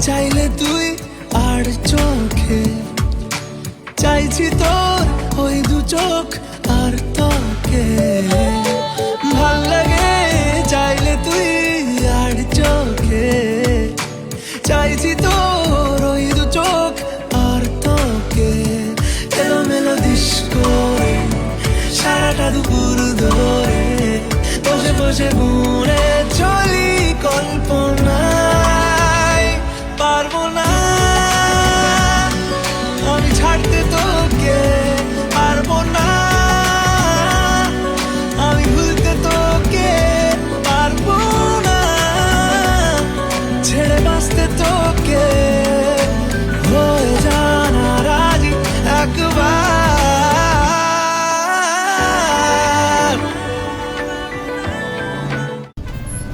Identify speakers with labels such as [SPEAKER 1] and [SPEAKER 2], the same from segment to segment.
[SPEAKER 1] চাইলে তুই আর চোখে চাইছি তোর ওই দু চোখ আর তোকে ভাল লাগে চাইলে তুই আর চোখে চাইছি তোর ওই দু চোখ আর তোকে এলোমেলো দিস করে সারাটা দুপুর ধরে বসে বসে গুনে চলি কল্পনায় পারবো না আমি ছাড়তে তোকে পারবো না আমি ভুলতে তোকে পারবো না ছেড়ে বাঁচতে তোকে হয়ে জানা রাজি একবার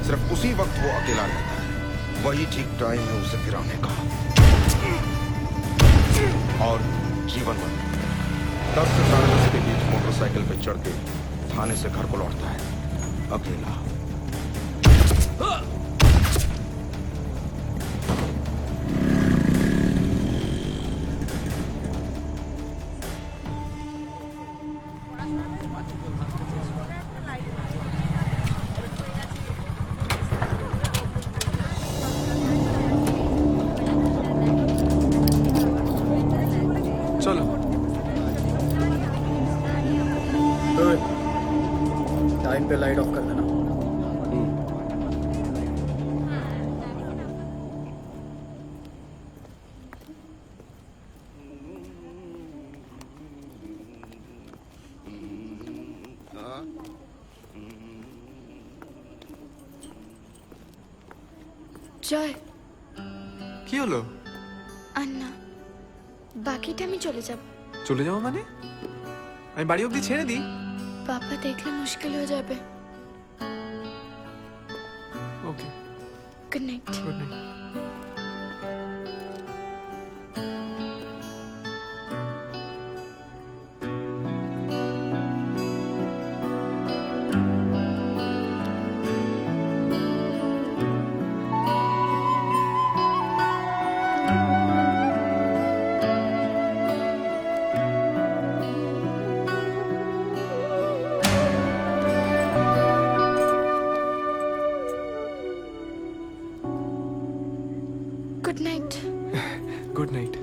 [SPEAKER 2] सिर्फ उसी वक्त वो अकेला रहता है वही ठीक टाइम है उसे गिराने का और जीवन भर 10 से 10:30 के बीच मोटरसाइकिल पे चढ़ के थाने से घर को लौटता है अकेला।
[SPEAKER 3] চলো
[SPEAKER 4] टाइम पे लाइट ऑफ कर देना।
[SPEAKER 5] জয়
[SPEAKER 3] কি হলো?
[SPEAKER 5] আর না বাকিটা আমি চলে যাব।
[SPEAKER 3] চলে যাবো মানে? আমি বাড়ি অবধি ছেড়ে দিই?
[SPEAKER 5] বাবা দেখলে মুশকিল হয়ে যাবে।
[SPEAKER 3] Okay,
[SPEAKER 5] good night.
[SPEAKER 3] Good night.
[SPEAKER 5] Good night.
[SPEAKER 3] Good night.